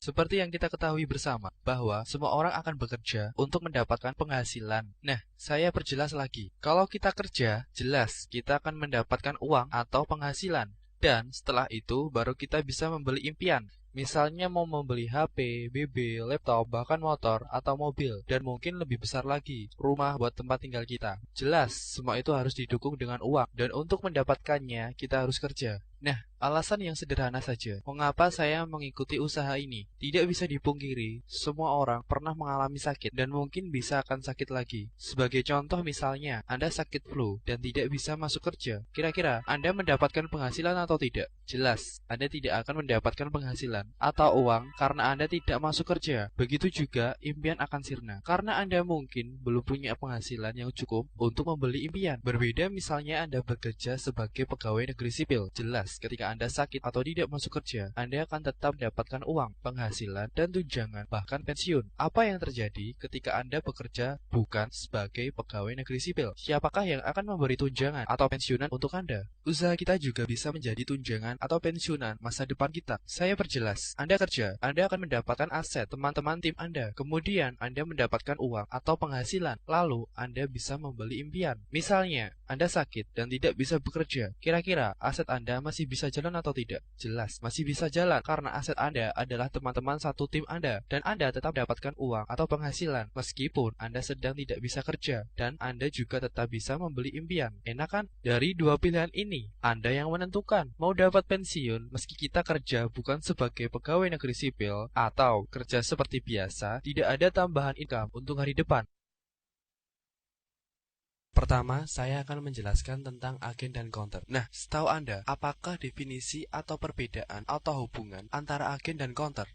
Seperti yang kita ketahui bersama, bahwa semua orang akan bekerja untuk mendapatkan penghasilan. Nah, saya perjelas lagi. Kalau kita kerja, jelas kita akan mendapatkan uang atau penghasilan. Dan setelah itu, baru kita bisa membeli impian. Misalnya mau membeli HP, BB, laptop, bahkan motor, atau mobil. Dan mungkin lebih besar lagi, rumah buat tempat tinggal kita. Jelas, semua itu harus didukung dengan uang. Dan untuk mendapatkannya, kita harus kerja. Nah, alasan yang sederhana saja, mengapa saya mengikuti usaha ini? Tidak bisa dipungkiri, semua orang pernah mengalami sakit dan mungkin bisa akan sakit lagi. Sebagai contoh misalnya, Anda sakit flu dan tidak bisa masuk kerja. Kira-kira Anda mendapatkan penghasilan atau tidak? Jelas, Anda tidak akan mendapatkan penghasilan atau uang karena Anda tidak masuk kerja. Begitu juga impian akan sirna, karena Anda mungkin belum punya penghasilan yang cukup untuk membeli impian. Berbeda misalnya Anda bekerja sebagai pegawai negeri sipil. Jelas, ketika Anda sakit atau tidak masuk kerja, Anda akan tetap mendapatkan uang, penghasilan, dan tunjangan, bahkan pensiun. Apa yang terjadi ketika Anda bekerja bukan sebagai pegawai negeri sipil? Siapakah yang akan memberi tunjangan atau pensiunan untuk Anda? Usaha kita juga bisa menjadi tunjangan atau pensiunan masa depan kita. Saya perjelas, Anda kerja, Anda akan mendapatkan aset teman-teman tim Anda. Kemudian Anda mendapatkan uang atau penghasilan. Lalu Anda bisa membeli impian. Misalnya, Anda sakit dan tidak bisa bekerja. Kira-kira aset Anda masih bisa jalan atau tidak? Jelas, masih bisa jalan karena aset Anda adalah teman-teman satu tim Anda dan Anda tetap mendapatkan uang atau penghasilan meskipun Anda sedang tidak bisa kerja dan Anda juga tetap bisa membeli impian. Enak kan? Dari dua pilihan ini, Anda yang menentukan mau dapat pensiun meski kita kerja bukan sebagai pegawai negeri sipil atau kerja seperti biasa, tidak ada tambahan income untuk hari depan. Pertama, saya akan menjelaskan tentang agen dan counter. Nah, setahu Anda, apakah definisi atau perbedaan atau hubungan antara agen dan counter?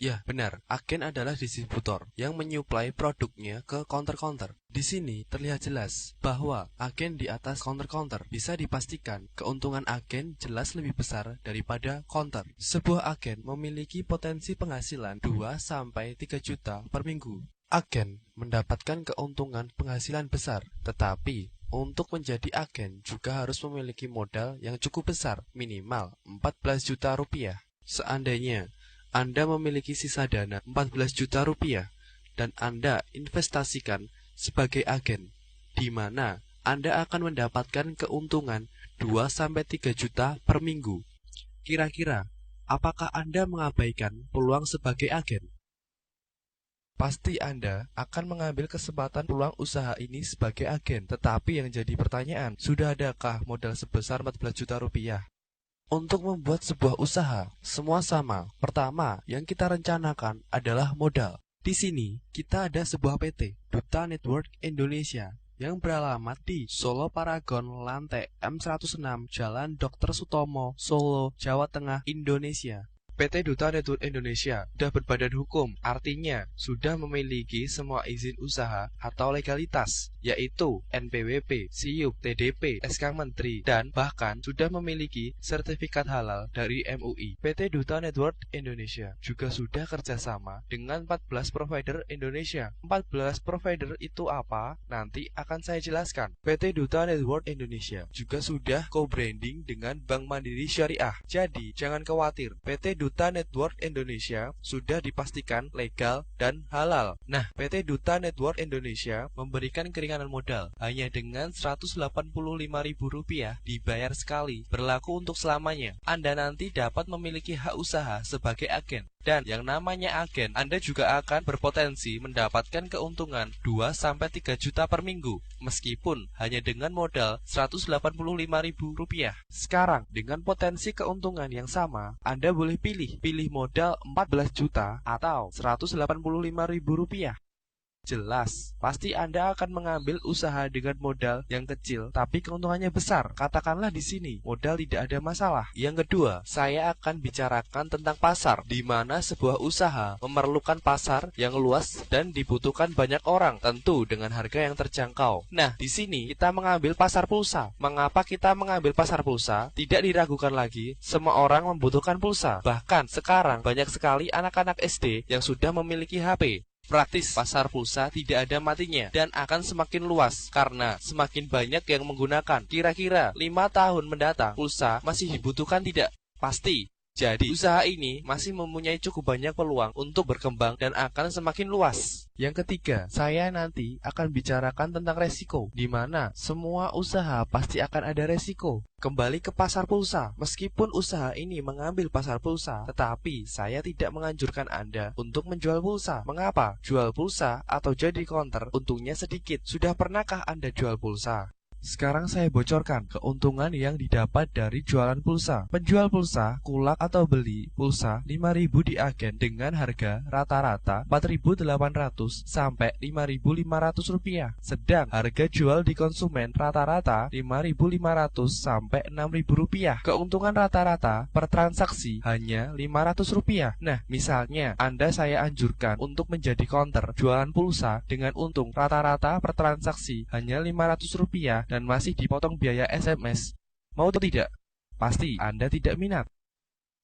Ya, benar. Agen adalah distributor yang menyuplai produknya ke counter-counter. Di sini terlihat jelas bahwa agen di atas counter-counter bisa dipastikan keuntungan agen jelas lebih besar daripada counter. Sebuah agen memiliki potensi penghasilan 2-3 juta per minggu. Agen mendapatkan keuntungan penghasilan besar, tetapi untuk menjadi agen juga harus memiliki modal yang cukup besar, minimal 14 juta rupiah. Seandainya Anda memiliki sisa dana 14 juta rupiah dan Anda investasikan sebagai agen, di mana Anda akan mendapatkan keuntungan 2-3 juta per minggu. Kira-kira, apakah Anda mengabaikan peluang sebagai agen? Pasti Anda akan mengambil kesempatan peluang usaha ini sebagai agen. Tetapi yang jadi pertanyaan, sudah adakah modal sebesar 14 juta rupiah? Untuk membuat sebuah usaha, semua sama. Pertama, yang kita rencanakan adalah modal. Di sini, kita ada sebuah PT, Duta Network Indonesia, yang beralamat di Solo Paragon Lantai M106, Jalan Dr. Sutomo, Solo, Jawa Tengah, Indonesia. PT Duta Network Indonesia sudah berbadan hukum, artinya sudah memiliki semua izin usaha atau legalitas, yaitu NPWP, SIUP, TDP, SK Menteri, dan bahkan sudah memiliki sertifikat halal dari MUI. PT Duta Network Indonesia juga sudah kerjasama dengan 14 provider Indonesia. 14 provider itu apa? Nanti akan saya jelaskan. PT Duta Network Indonesia juga sudah co-branding dengan Bank Mandiri Syariah. Jadi, jangan khawatir, PT Duta Network Indonesia sudah dipastikan legal dan halal. Nah, PT Duta Network Indonesia memberikan keringanan modal hanya dengan Rp185.000 dibayar sekali, berlaku untuk selamanya. Anda nanti dapat memiliki hak usaha sebagai agen. Dan yang namanya agen, Anda juga akan berpotensi mendapatkan keuntungan 2-3 juta per minggu, meskipun hanya dengan modal Rp185.000. Sekarang, dengan potensi keuntungan yang sama, Anda boleh pilih modal 14 juta atau Rp185.000. Jelas, pasti Anda akan mengambil usaha dengan modal yang kecil, tapi keuntungannya besar. Katakanlah di sini, modal tidak ada masalah. Yang kedua, saya akan bicarakan tentang pasar, di mana sebuah usaha memerlukan pasar yang luas dan dibutuhkan banyak orang, tentu dengan harga yang terjangkau. Nah, di sini kita mengambil pasar pulsa. Mengapa kita mengambil pasar pulsa? Tidak diragukan lagi, semua orang membutuhkan pulsa. Bahkan sekarang banyak sekali anak-anak SD yang sudah memiliki HP. Praktis, pasar pulsa tidak ada matinya dan akan semakin luas karena semakin banyak yang menggunakan. Kira-kira 5 tahun mendatang, pulsa masih dibutuhkan tidak? Pasti. Jadi, usaha ini masih mempunyai cukup banyak peluang untuk berkembang dan akan semakin luas. Yang ketiga, saya nanti akan bicarakan tentang resiko, di mana semua usaha pasti akan ada resiko. Kembali ke pasar pulsa, meskipun usaha ini mengambil pasar pulsa, tetapi saya tidak menganjurkan Anda untuk menjual pulsa. Mengapa? Jual pulsa atau jadi counter untungnya sedikit. Sudah pernahkah Anda jual pulsa? Sekarang saya bocorkan keuntungan yang didapat dari jualan pulsa. Penjual pulsa, kulak atau beli pulsa 5.000 di agen dengan harga rata-rata 4.800 sampai 5.500 rupiah. Sedang harga jual di konsumen rata-rata 5.500 sampai 6.000 rupiah. Keuntungan rata-rata per transaksi hanya 500 rupiah. Nah, misalnya Anda saya anjurkan untuk menjadi counter jualan pulsa dengan untung rata-rata per transaksi hanya 500 rupiah dan masih dipotong biaya SMS. Mau atau tidak? Pasti Anda tidak minat.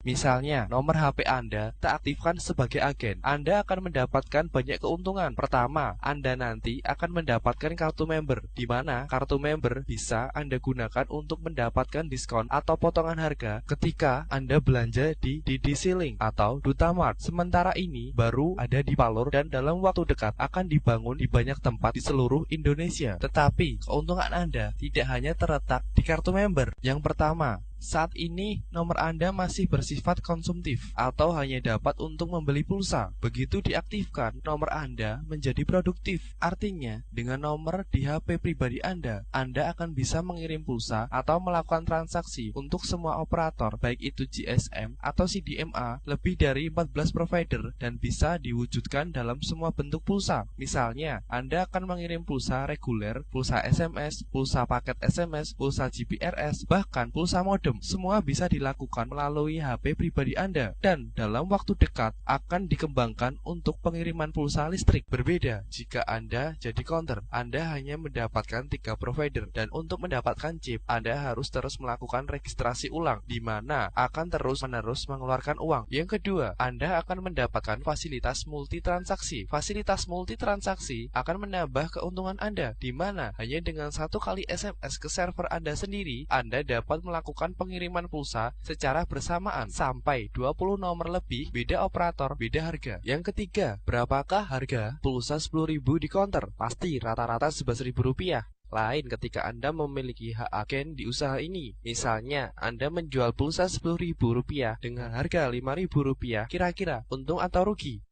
Misalnya, nomor HP Anda tak aktifkan sebagai agen. Anda akan mendapatkan banyak keuntungan. Pertama, Anda nanti akan mendapatkan kartu member, di mana kartu member bisa Anda gunakan untuk mendapatkan diskon atau potongan harga ketika Anda belanja di DDC Link atau Duta Mart. Sementara ini baru ada di Palur dan dalam waktu dekat akan dibangun di banyak tempat di seluruh Indonesia. Tetapi, keuntungan Anda tidak hanya terletak di kartu member. Yang pertama, saat ini nomor Anda masih bersifat konsumtif atau hanya dapat untuk membeli pulsa. Begitu diaktifkan, nomor Anda menjadi produktif. Artinya, dengan nomor di HP pribadi Anda akan bisa mengirim pulsa atau melakukan transaksi untuk semua operator, baik itu GSM atau CDMA, lebih dari 14 provider dan bisa diwujudkan dalam semua bentuk pulsa. Misalnya, Anda akan mengirim pulsa reguler, pulsa SMS, pulsa paket SMS, pulsa GPRS, bahkan pulsa modem. Semua bisa dilakukan melalui HP pribadi Anda dan dalam waktu dekat akan dikembangkan untuk pengiriman pulsa listrik. Berbeda jika Anda jadi counter, Anda hanya mendapatkan 3 provider dan untuk mendapatkan chip Anda harus terus melakukan registrasi ulang di mana akan terus-menerus mengeluarkan uang. Yang kedua, Anda akan mendapatkan fasilitas multitransaksi. Fasilitas multitransaksi akan menambah keuntungan Anda di mana hanya dengan 1 kali SMS ke server Anda sendiri, Anda dapat melakukan pengiriman pulsa secara bersamaan sampai 20 nomor lebih, beda operator, beda harga. Yang ketiga, berapakah harga pulsa 10.000 di counter? Pasti rata-rata 11.000 rupiah. Lain ketika Anda memiliki hak agen di usaha ini. Misalnya, Anda menjual pulsa 10.000 rupiah dengan harga 5.000 rupiah, kira-kira untung atau rugi?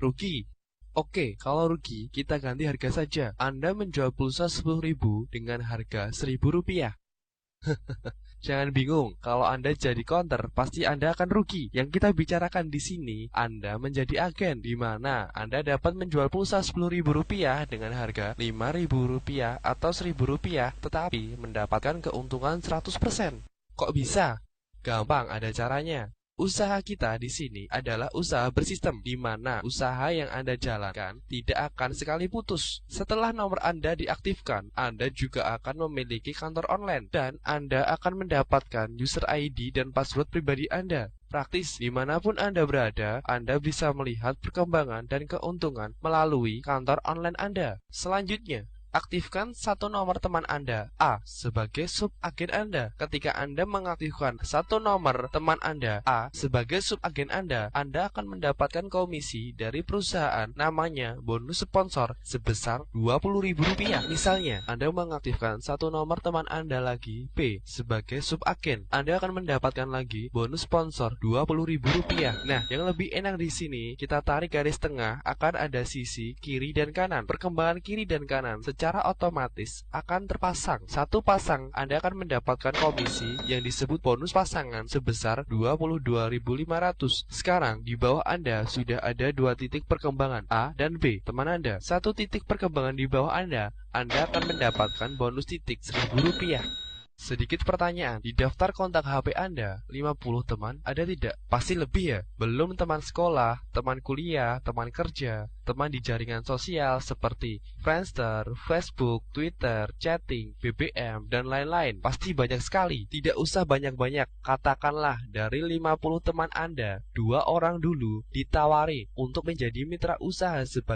Rugi. Oke, kalau rugi, kita ganti harga saja. Anda menjual pulsa 10.000 dengan harga 1.000 rupiah. Jangan bingung, kalau Anda jadi counter, pasti Anda akan rugi. Yang kita bicarakan di sini, Anda menjadi agen, di mana Anda dapat menjual pulsa 10.000 rupiah dengan harga 5.000 rupiah atau 1.000 rupiah, tetapi mendapatkan keuntungan 100%. Kok bisa? Gampang, ada caranya. Usaha kita di sini adalah usaha bersistem, di mana usaha yang Anda jalankan tidak akan sekali putus. Setelah nomor Anda diaktifkan, Anda juga akan memiliki kantor online dan Anda akan mendapatkan user ID dan password pribadi Anda. Praktis, dimanapun Anda berada, Anda bisa melihat perkembangan dan keuntungan melalui kantor online Anda. Selanjutnya, aktifkan 1 nomor teman Anda A sebagai subagen Anda. Ketika Anda mengaktifkan 1 nomor teman Anda A sebagai subagen Anda akan mendapatkan komisi dari perusahaan namanya bonus sponsor sebesar Rp20.000. Misalnya, Anda mengaktifkan 1 nomor teman Anda lagi B sebagai subagen, Anda akan mendapatkan lagi bonus sponsor Rp20.000. Nah, yang lebih enak di sini, kita tarik garis tengah, akan ada sisi kiri dan kanan. Perkembangan kiri dan kanan secara otomatis akan terpasang. 1 pasang Anda akan mendapatkan komisi yang disebut bonus pasangan sebesar Rp22.500. Sekarang di bawah Anda sudah ada 2 titik perkembangan A dan B teman Anda. 1 titik perkembangan di bawah Anda akan mendapatkan bonus titik Rp1.000. Sedikit pertanyaan, di daftar kontak HP Anda 50 teman ada tidak? Pasti lebih ya? Belum teman sekolah, teman kuliah, teman kerja, teman di jaringan sosial seperti Friendster, Facebook, Twitter, chatting, BBM, dan lain-lain. Pasti banyak sekali. Tidak usah banyak-banyak. Katakanlah dari 50 teman Anda, 2 orang dulu ditawari untuk menjadi mitra usaha sebagai